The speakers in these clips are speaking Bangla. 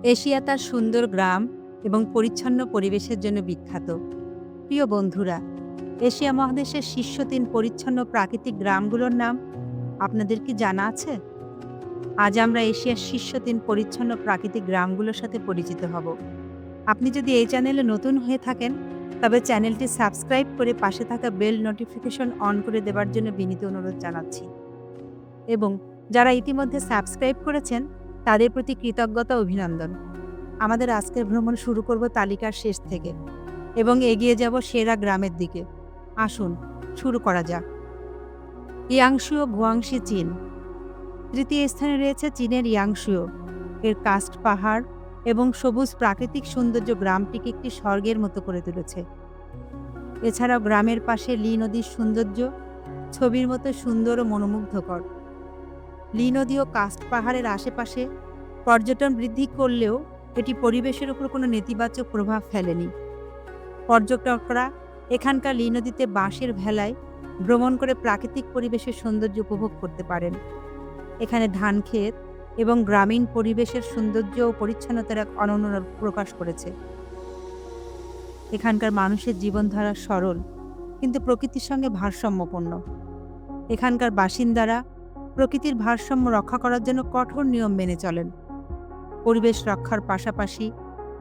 এশিয়া তার সুন্দর গ্রাম এবং পরিচ্ছন্ন পরিবেশের জন্য বিখ্যাত। প্রিয় বন্ধুরা, এশিয়া মহাদেশের শীর্ষ ৩ পরিচ্ছন্ন প্রাকৃতিক গ্রামগুলোর নাম আপনাদের কি জানা আছে? আজ আমরা এশিয়ার শীর্ষ ৩ পরিচ্ছন্ন প্রাকৃতিক গ্রামগুলোর সাথে পরিচিত হব। আপনি যদি এই চ্যানেলে নতুন হয়ে থাকেন, তবে চ্যানেলটি সাবস্ক্রাইব করে পাশে থাকা বেল নোটিফিকেশন অন করে দেওয়ার জন্য বিনীত অনুরোধ জানাচ্ছি। এবং যারা ইতিমধ্যে সাবস্ক্রাইব করেছেন, তাদের প্রতি কৃতজ্ঞতা ও অভিনন্দন। আমাদের আজকের ভ্রমণ শুরু করব তালিকার শেষ থেকে এবং এগিয়ে যাব সেরা গ্রামের দিকে। আসুন শুরু করা যাক। ইয়াংশু ও গুয়াংশি চীন। তৃতীয় স্থানে রয়েছে চীনের ইয়াংশু। এর কাস্ট পাহাড় এবং সবুজ প্রাকৃতিক সৌন্দর্য গ্রামটিকে একটি স্বর্গের মতো করে তুলেছে। এছাড়াও গ্রামের পাশে লি নদীর সৌন্দর্য ছবির মতো সুন্দর ও মনোমুগ্ধকর। লি নদী ও কাস্ট পাহাড়ের আশেপাশে পর্যটন বৃদ্ধি করলেও এটি পরিবেশের উপর কোনো নেতিবাচক প্রভাব ফেলেনি। পর্যটকরা এখানকার লি নদীতে বাঁশের ভেলায় ভ্রমণ করে প্রাকৃতিক পরিবেশের সৌন্দর্য উপভোগ করতে পারেন। এখানে ধান ক্ষেত এবং গ্রামীণ পরিবেশের সৌন্দর্য ও পরিচ্ছন্নতার এক অনন্য প্রকাশ করেছে। এখানকার মানুষের জীবনধারা সরল কিন্তু প্রকৃতির সঙ্গে ভারসাম্যপূর্ণ। এখানকার বাসিন্দারা প্রকৃতির ভারসাম্য রক্ষা করার জন্য কঠোর নিয়ম মেনে চলেন। পরিবেশ রক্ষার পাশাপাশি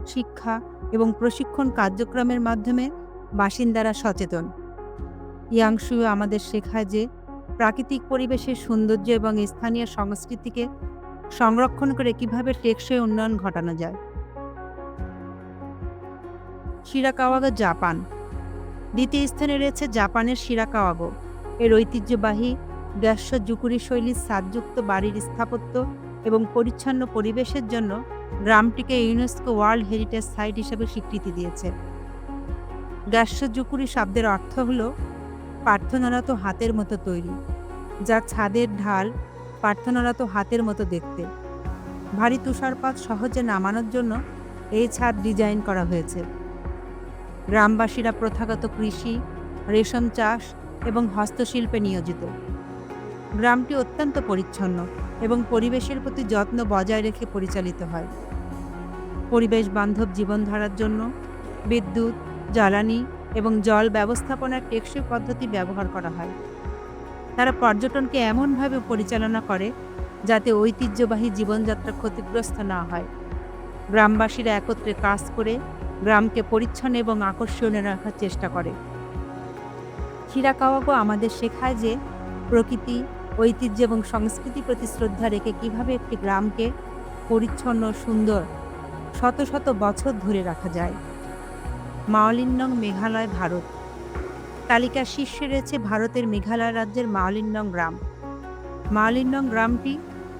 শিক্ষা এবং প্রশিক্ষণ কার্যক্রমের মাধ্যমে বাসিন্দারা সচেতন। ইয়াংশু আমাদের শেখায় যে প্রাকৃতিক পরিবেশের সৌন্দর্য এবং স্থানীয় সংস্কৃতিকে সংরক্ষণ করে কিভাবে টেকসই উন্নয়ন ঘটানো যায়। শিরাকাওয়াগো, জাপান। দ্বিতীয় স্থানে রয়েছে জাপানের শিরাকাওয়াগো। এর ঐতিহ্যবাহী গ্যাসো-জুকুরি শৈলীর ছাদযুক্ত বাড়ির স্থাপত্য এবং পরিচ্ছন্ন পরিবেশের জন্য গ্রামটিকে ইউনেস্কো ওয়ার্ল্ড হেরিটেজ সাইট হিসেবে স্বীকৃতি দিয়েছে। গ্যাসো-জুকুরি শব্দের অর্থ হল প্রার্থনারত হাতের মতো তৈরি, যার ছাদের ঢাল প্রার্থনারত হাতের মতো দেখতে। ভারী তুষারপাত সহজে নামানোর জন্য এই ছাদ ডিজাইন করা হয়েছে। গ্রামবাসীরা প্রথাগত কৃষি, রেশম চাষ এবং হস্তশিল্পে নিয়োজিত। গ্রামটি অত্যন্ত পরিচ্ছন্ন এবং পরিবেশের প্রতি যত্ন বজায় রেখে পরিচালিত হয়। পরিবেশ বান্ধব জীবনধারার জন্য বিদ্যুৎ, জ্বালানি এবং জল ব্যবস্থাপনার টেকসই পদ্ধতি ব্যবহার করা হয়। তারা পর্যটনকে এমনভাবে পরিচালনা করে যাতে ঐতিহ্যবাহী জীবনযাত্রা ক্ষতিগ্রস্ত না হয়। গ্রামবাসীরা একত্রে কাজ করে গ্রামকে পরিচ্ছন্ন এবং আকর্ষণীয় রাখার চেষ্টা করে। শিরাকাওয়াগো আমাদের শেখায় যে প্রকৃতি, ঐতিহ্য এবং সংস্কৃতির প্রতি শ্রদ্ধা রেখে কিভাবে একটি গ্রামকে পরিচ্ছন্ন সুন্দর শত শত বছর ধরে রাখা যায়। মাওলিনং, মেঘালয়, ভারত। তালিকার শীর্ষে রয়েছে ভারতের মেঘালয় রাজ্যের মাওলিনং গ্রাম। মাওলিনং গ্রামটি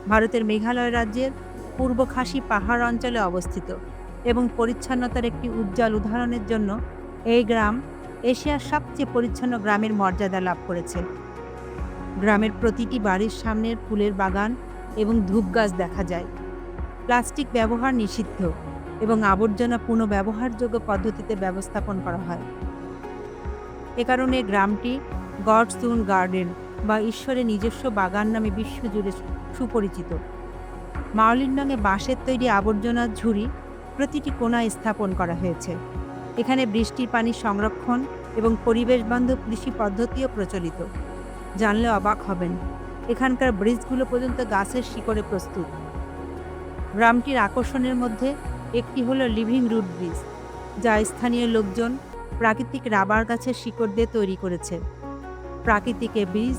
ভারতের মেঘালয় রাজ্যের পূর্ব খাসি পাহাড় অঞ্চলে অবস্থিত এবং পরিচ্ছন্নতার একটি উজ্জ্বল উদাহরণের জন্য এই গ্রাম এশিয়ার সবচেয়ে পরিচ্ছন্ন গ্রামের মর্যাদা লাভ করেছে। গ্রামের প্রতিটি বাড়ির সামনের ফুলের বাগান এবং ধূপ গাছ দেখা যায়। প্লাস্টিক ব্যবহার নিষিদ্ধ এবং আবর্জনা পুনঃব্যবহারযোগ্য পদ্ধতিতে ব্যবস্থাপন করা হয়। এ কারণে গ্রামটি গডস ওন গার্ডেন বা ঈশ্বরের নিজস্ব বাগান নামে বিশ্বজুড়ে সুপরিচিত। মাওলিনংয়ে বাঁশের তৈরি আবর্জনার ঝুড়ি প্রতিটি কোণায় স্থাপন করা হয়েছে। এখানে বৃষ্টির পানি সংরক্ষণ এবং পরিবেশ বান্ধব কৃষি পদ্ধতিও প্রচলিত। জানলে অবাক হবেন, এখানকার ব্রিজগুলো পর্যন্ত গাছের শিকড়ে প্রস্তুত। গ্রামটির আকর্ষণের মধ্যে একটি হলো লিভিং রুট ব্রিজ, যা স্থানীয় লোকজন প্রাকৃতিক রাবার গাছের শিকড় দিয়ে তৈরি করেছে। প্রাকৃতিক এ ব্রিজ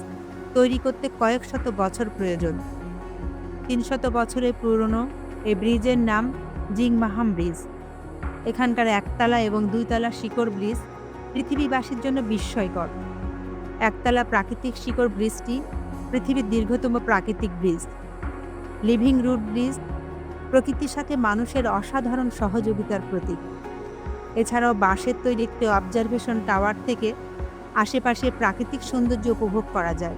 তৈরি করতে কয়েক শত বছর প্রয়োজন। 300 বছরের পুরনো এই ব্রিজের নাম জিংমাহাম ব্রিজ। এখানকার একতলা এবং 2 তলা শিকড় ব্রিজ পৃথিবীবাসীর জন্য বিস্ময়কর। একতলা প্রাকৃতিক শিকড় ব্রিজটি পৃথিবীর দীর্ঘতম প্রাকৃতিক ব্রিজ। লিভিং রুট ব্রিজ প্রকৃতির সাথে মানুষের অসাধারণ সহযোগিতার প্রতীক। এছাড়াও বাঁশের তৈরি একটি অবজারভেশন টাওয়ার থেকে আশেপাশের প্রাকৃতিক সৌন্দর্য উপভোগ করা যায়।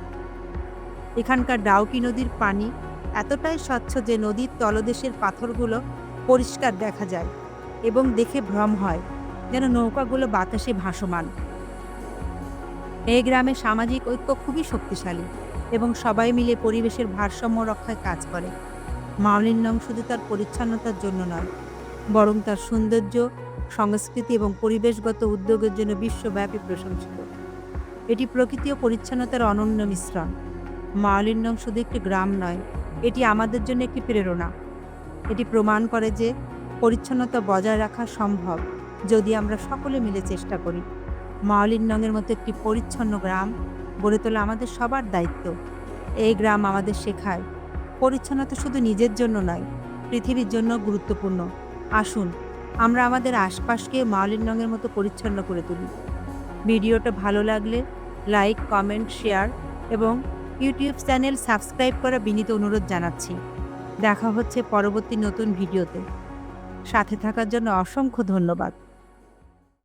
এখানকার ডাউকি নদীর পানি এতটাই স্বচ্ছ যে নদীর তলদেশের পাথরগুলো পরিষ্কার দেখা যায় এবং দেখে ভ্রম হয় যেন নৌকাগুলো বাতাসে ভাসমান। এই গ্রামে সামাজিক ঐক্য খুবই শক্তিশালী এবং সবাই মিলে পরিবেশের ভারসাম্য রক্ষায় কাজ করে। মাওলিনং শুধু তার পরিচ্ছন্নতার জন্য নয়, বরং তার সৌন্দর্য, সংস্কৃতি এবং পরিবেশগত উদ্যোগের জন্য বিশ্বব্যাপী প্রশংসিত। এটি প্রকৃতি ও পরিচ্ছন্নতার অনন্য মিশ্রণ। মাওলিনং শুধু একটি গ্রাম নয়, এটি আমাদের জন্য একটি প্রেরণা। এটি প্রমাণ করে যে পরিচ্ছন্নতা বজায় রাখা সম্ভব যদি আমরা সকলে মিলে চেষ্টা করি। মাওলিনংয়ের মতো একটি পরিচ্ছন্ন গ্রাম গড়ে তোলা আমাদের সবার দায়িত্ব। এই গ্রাম আমাদের শেখায় পরিচ্ছন্নতা শুধু নিজের জন্য নয়, পৃথিবীর জন্য গুরুত্বপূর্ণ। আসুন আমরা আমাদের আশপাশকে মাওলিনংয়ের মতো পরিচ্ছন্ন করে তুলি। ভিডিওটা ভালো লাগলে লাইক, কমেন্ট, শেয়ার এবং ইউটিউব চ্যানেল সাবস্ক্রাইব করা বিনীত অনুরোধ জানাচ্ছি। দেখা হচ্ছে পরবর্তী নতুন ভিডিওতে। সাথে থাকার জন্য অসংখ্য ধন্যবাদ।